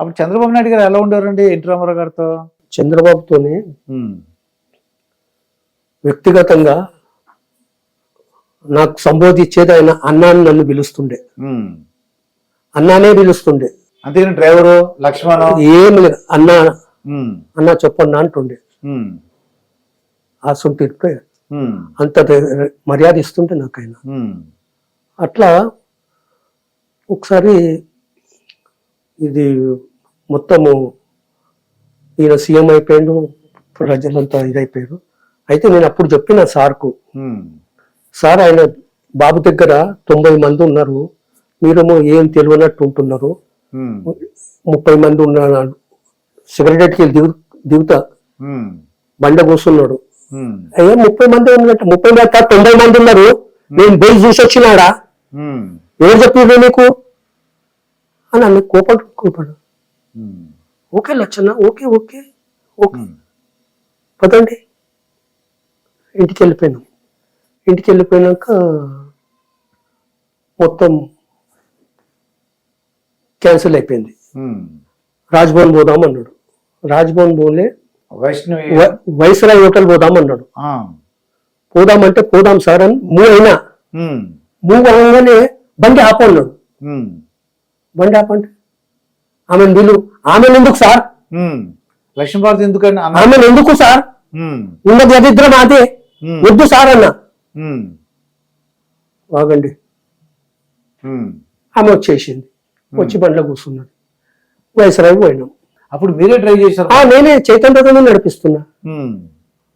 అప్పుడు చంద్రబాబు నాయుడు గారు ఎలా ఉండేవారండి ఎన్టీ రామారావు గారితో? చంద్రబాబుతోనే ఉమ్, వ్యక్తిగతంగా నాకు సంబోధించేది ఆయన అన్నాన్ని నన్ను పిలుస్తుండే, ఉమ్. అన్నానే పిలుస్తుండే. అంతేగాని డ్రైవరు లక్ష్మణ్ ఏమి లేదు, అన్నా అన్నా చెప్పన్నా అంటుండే. ఆ సొంత అంత మర్యాద ఇస్తుంటే నాకు ఆయన. అట్లా ఒకసారి ఇది మొత్తము ఈయన సీఎం అయిపోయాడు, ప్రజలంతా ఇదైపోయారు. అయితే నేను అప్పుడు చెప్పిన సార్కు, సార్ ఆయన బాబు దగ్గర 90 మంది ఉన్నారు, మీరేమో ఏం తెలియనట్టు ఉంటున్నారు, 30 మంది ఉన్నారు, సెక్రటరీకి దిగుతా బండ కూర్చున్నాడు. అయ్యా 30 మంది ఉన్నట్టు 30 మంది 90 మంది ఉన్నారు, నేను పోయి చూసి వచ్చినాడా, ఎవరు చెప్పిండ్రు నీకు అని అన్న కోపడు. Okay Lachanna, okay okay okay పదండి. ఇంటికి వెళ్ళిపోయినాం. ఇంటికి వెళ్ళిపోయినాక మొత్తం క్యాన్సిల్ అయిపోయింది. రాజ్భవన్ పోదాం అన్నాడు. రాజ్భవన్ పోలే, వైస్రాయ్ హోటల్ పోదాం అన్నాడు. పోదామంటే పోదాం సార్ అని మూవ్ అయినా, మూవ్ అవగానే బండి ఆపన్నాడు. బండి ఆపండి, ఆమెను వీళ్ళు, ఆమెను ఎందుకు సార్, లక్ష్మీపార్వతి ఎందుకని, ఆమెను ఎందుకు సార్, ఉన్న దరిద్రం అదే, వద్దు సార్ అన్న. బాగండి, ఆమె వచ్చేసింది, వచ్చి బండ్లో కూర్చున్నాడు. వైస్రాయ్ పోయినాం. అప్పుడు మీరే డ్రైవ్ చేశారు? నేనే చైతన్య రథం నడిపిస్తున్నా,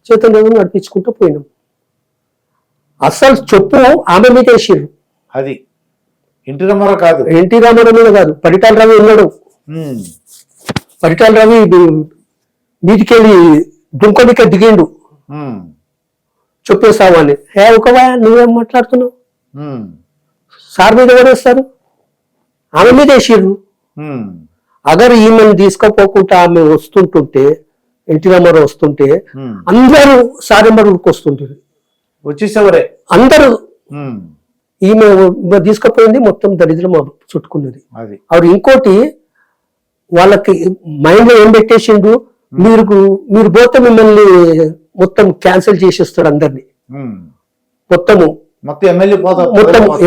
చైతన్య రథం నడిపించుకుంటూ పోయినాం. అస్సలు చెప్పు ఆమె మీద వేసిర్రు. అది ఎన్టీ రామారావు కాదు, ఎన్టీ రామారావు మీద కాదు. పరిటాల రవి ఉన్నాడు, పరిటాల రవి మీదికెళ్ళి దుంకొనిక దిగిండు, చెప్పేస్తావు అని. ఒకవా నువ్వేం మాట్లాడుతున్నావు, సార్ మీద పడేస్తారు, ఆమె మీద వేసిర్రు. అగర్ ఈమెను తీసుకపోకుండా ఆమె వస్తుంటుంటే, ఎన్టీ రామారావు వస్తుంటే అందరూ సార్ ఎంబడికి వస్తుంటారు, వచ్చేసేవరే అందరూ. ఈమె తీసుకుపోయింది మొత్తం దరిద్రం చుట్టుకున్నది. ఆవిడ ఇంకోటి వాళ్ళకి మైండ్ లో ఏం పెట్టేసిండు, మీరు పోతే మిమ్మల్ని మొత్తం క్యాన్సిల్ చేసేస్తాడు అందరినీ, మొత్తం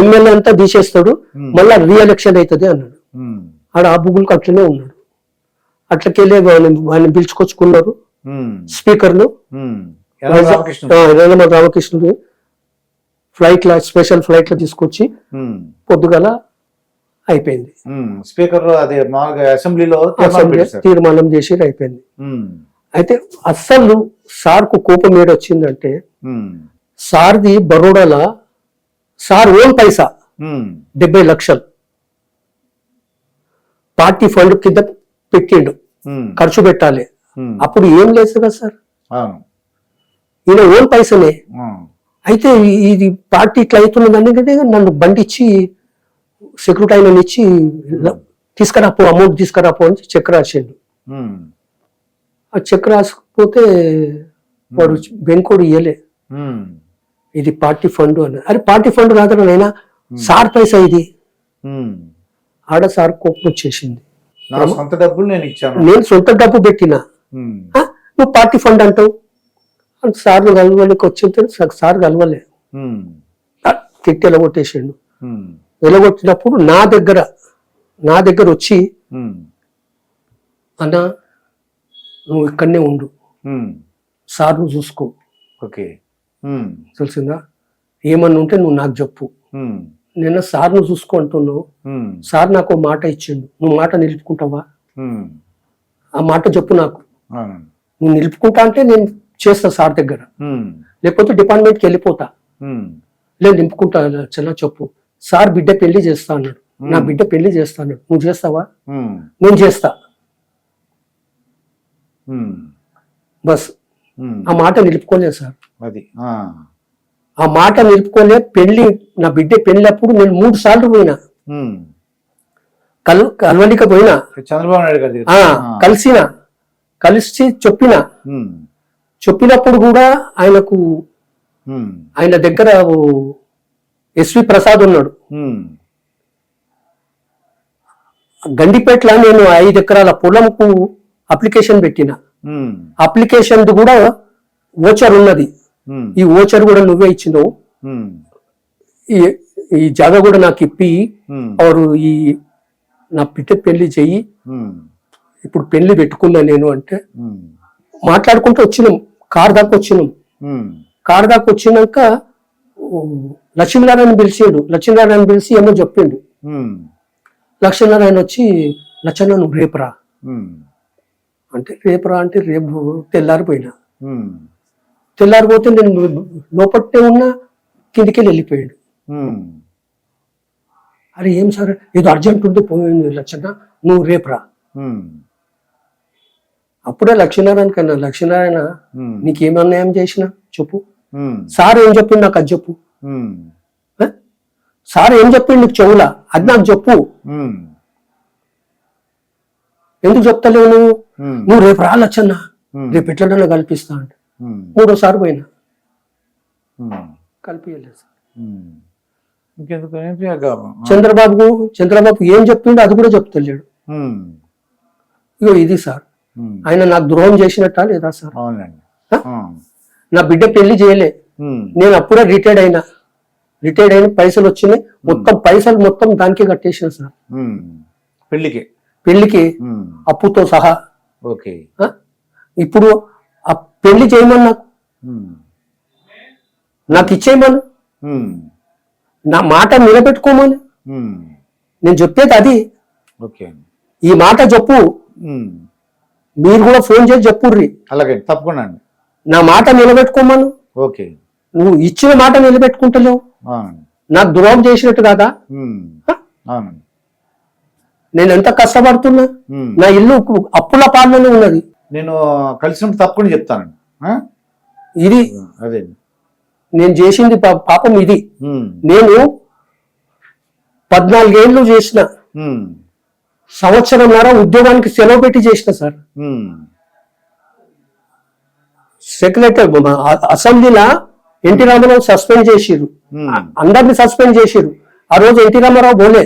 ఎమ్మెల్యే అంతా తీసేస్తాడు, మళ్ళా రీఎలక్షన్ అవుతుంది అన్నాడు. ఆడ ఆ బుగులకు అట్లనే ఉన్నాడు. అట్లకెళ్ళే వాళ్ళని పిలుచుకొచ్చుకున్నారు స్పీకర్లు. రామకృష్ణుడు ఫ్లైట్ లా, స్పెషల్ ఫ్లైట్ లో తీసుకొచ్చి పొద్దుగల అయిపోయింది. స్పీకర్ అసెంబ్లీలో తీర్మానం చేసి అయిపోయింది. అయితే అస్సలు సార్కు కోపం ఏడొచ్చిందంటే, సార్ది బరోడాల సార్ ఓన్ పైసా 70 లక్షలు పార్టీ ఫండ్ కింద పెట్టిండు, ఖర్చు పెట్టాలి. అప్పుడు ఏం లేదు కదా సార్, ఈయన ఓన్ పైసనే. అయితే ఇది పార్టీ ఇట్లా అవుతున్నదంటే నన్ను బండి ఇచ్చి, సెక్యూరిటీ ఆయన ఇచ్చి తీసుకురాపో, అమౌంట్ తీసుకురాపో అని చెక్ రాసిండు. ఆ చెక్ రాకపోతే వాడు బెంకోడు ఇయ్యలే, ఇది పార్టీ ఫండ్ అని. అరే పార్టీ ఫండ్ కాదు నైనా, సార్ పైసా ఇది. ఆడ సార్ కోపం వచ్చేసింది, నేను సొంత డబ్బు పెట్టినా, నువ్వు పార్టీ ఫండ్ అంటావు. సార్లు కలవడానికి వచ్చింటే సార్ కలవలే, తిట్టి ఎలగొట్టేసిండు. ఎలగొట్టినప్పుడు నా దగ్గర వచ్చి, అన్నా నువ్వు ఇక్కడనే ఉండు, సార్ నువ్వు చూసుకో, తెలిసిందా, ఏమన్నా ఉంటే నువ్వు నాకు చెప్పు. నిన్న సార్ నువ్వు చూసుకో అంటున్నావు, సార్ నాకు మాట ఇచ్చిండు, నువ్వు మాట నిలుపుకుంటావా, ఆ మాట చెప్పు నాకు. నువ్వు నిలుపుకుంటా అంటే నేను చేస్తా సార్ దగ్గర, లేకపోతే డిపార్ట్మెంట్కి వెళ్ళిపోతా. లేదు నింపుకుంటా చాలా చెప్పు. సార్ బిడ్డ పెళ్లి చేస్తా అన్నాడు, నా బిడ్డ పెళ్లి చేస్తా అన్నాడు, నువ్వు చేస్తావా, నేను చేస్తా. బస్ ఆ మాట నిలుపుకోలేదు సార్, ఆ మాట నిలుపుకోలే. పెళ్లి, నా బిడ్డ పెళ్ళినప్పుడు నేను 3 సార్లు పోయినా, కలవలిక పోయినా, చంద్రబాబు నాయుడు గారి కలిసి చెప్పినప్పుడు కూడా ఆయనకు, ఆయన దగ్గర ఎస్వి ప్రసాద్ ఉన్నాడు, గండిపేటలో నేను 5 ఎకరాల పొలంకు అప్లికేషన్ పెట్టిన. ఉమ్, అప్లికేషన్ కూడా ఓచర్ ఉన్నది. ఉమ్, ఈ ఓచర్ కూడా నువ్వే ఇచ్చినావు. ఉమ్, ఈ ఈ జాగ కూడా నాకు ఇప్పి ఉమ్, అవరు ఈ నా బిడ్డ పెళ్లి చెయ్యి, ఉమ్, ఇప్పుడు పెళ్లి పెట్టుకున్నా నేను అంటే ఉమ్, మాట్లాడుకుంటూ వచ్చినాం. కార్ దాకా వచ్చినాం. ఉమ్, కార్ దాకా వచ్చినాక లక్ష్మీనారాయణ పిలిచిండు. లక్ష్మీనారాయణ పిలిచి ఏమో చెప్పిండు. ఉమ్, లక్ష్మీనారాయణ వచ్చి లచ్చన్న నువ్వు రేపురా ఉమ్, అంటే, రేపురా అంటే రేపు తెల్లారిపోయినా. ఉమ్, తెల్లారిపోతే నేను లోపట్టే ఉన్నా, కిందికి వెళ్ళిపోయాడు. ఉమ్, అరే ఏం సార్ ఏదో అర్జెంట్ ఉంటే పోయింది లచ్చన్న, నువ్వు రేపురా. ఉమ్, అప్పుడే లక్ష్మీనారాయణ కన్నా, లక్ష్మీనారాయణ ఉమ్, నీకేం అన్యాయం చేసినా చెప్పు, ఉమ్, సార్ ఏం చెప్పిండు నాకు అది చెప్పు. ఉమ్, ఆ? సార్ ఏం చెప్పిండు నీకు చెవులా, అది నాకు చెప్పు. ఉమ్, ఎందుకు చెప్తలేవు నువ్వు? ఉమ్, నువ్వు రేపు రా లచ్చన్న, ఉమ్, రేపు ఎట్లన్నా కల్పిస్తా అంటే ఉమ్, 3వ పోయినా, ఉమ్, కలిపియలేదు సార్. ఉమ్. ఇంకెందుకు చంద్రబాబు ఏం చెప్పిండో అది కూడా చెప్తలేడు. ఇగో ఇది సార్, ఆయన నాకు ద్రోహం చేసినట్టా లేదా సార్? అవునండి. నా బిడ్డ పెళ్లి చేయలే, నేను అప్పుడే రిటైర్డ్ అయిన పైసలు వచ్చినాయి, మొత్తం పైసలు మొత్తం దానికే కట్టేసిన సార్. పెళ్లికి అప్పుతో సహా. ఓకే. ఇప్పుడు ఆ పెళ్లి చేయమని నాకు ఇచ్చేయమను, నా మాట నిలబెట్టుకోమని నేను చెప్పేది అది. ఈ మాట చెప్పు, మీరు కూడా ఫోన్ చేసి చెప్పుర్రి. అలాగే, తప్పకుండా అండి. నా మాట నిలబెట్టుకోమను. ఓకే. నువ్వు ఇచ్చిన మాట నిలబెట్టుకుంటలేవు, నాకు ద్రోహం చేసినట్టు కాదా? నేను ఎంత కష్టపడుతున్నా, నా ఇల్లు అప్పుల పాలనలో ఉన్నది. నేను కలిసినప్పుడు తప్పకుండా చెప్తానండి. ఇది అదే నేను చేసింది పాపం ఇది. నేను 14 ఏళ్ళు చేసిన, సంవత్సరంన్నర ఉద్యోగానికి సెలవు పెట్టి చేసిన సార్. సెక్రటరీ అసెంబ్లీలో ఎన్టీ రామారావు సస్పెండ్ చేసిరు, అందరిని సస్పెండ్ చేసిరు. ఆ రోజు ఎన్టీ రామారావు పోలే,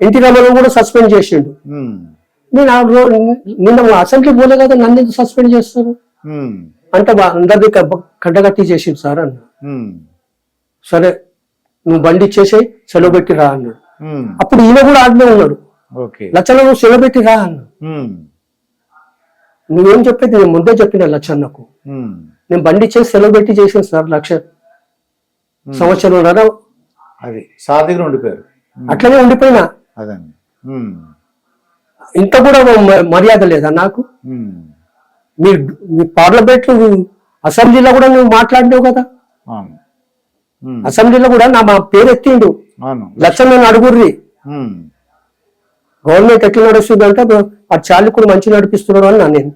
ఎన్టీ రామారావు కూడా సస్పెండ్ చేసిండు. నేను నిన్న అసెంబ్లీ పోలే కదా, నన్ను ఎందుకు సస్పెండ్ చేస్తారు అంటే అందరినీ కట్టగట్టి చేసిండు సార్ అన్న. సరే నువ్వు బండి ఇచ్చేసేయి, సెలవు పెట్టి రా అన్నాడు. అప్పుడు ఈయన కూడా ఆజ్ఞ ఉన్నాడు, లచ్చన్న నువ్వు సెలవు పెట్టి రా అన్నాడు. నువ్వేం చెప్పేది నేను ముందే చెప్పిన లచ్చన్నకు, నేను బండి ఇచ్చేసి సెలవు పెట్టి చేసిన సార్ 1,00,000 సంవత్సరంన్నర అది సార్ దగ్గర ఉండిపోయారు. అట్లనే ఉండిపోయినా. ఇంత కూడా మర్యాద లేదా నాకు? మీ పార్లమెంట్ అసెంబ్లీలో కూడా నువ్వు మాట్లాడినావు కదా, అసెంబ్లీలో కూడా మా పేరు ఎత్తిండు, లచ్చన్న అడుగుర్రి గవర్నమెంట్ ఎట్లా నడుస్తుంది అంటే ఆ చాలకుడు మంచి నడిపిస్తున్నాడు అని నేను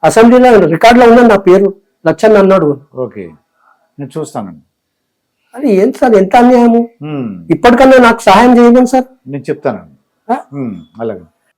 అసెంబ్లీలో రికార్డులో ఉన్నాను, నా పేరు లచ్చన్న అన్నాడు. ఓకే, నేను చూస్తానండి. అది ఏం సార్, ఎంత అన్యాయము. ఇప్పటికన్నా నాకు సహాయం చేయమని సార్ నేను చెప్తానండి. అలాగే.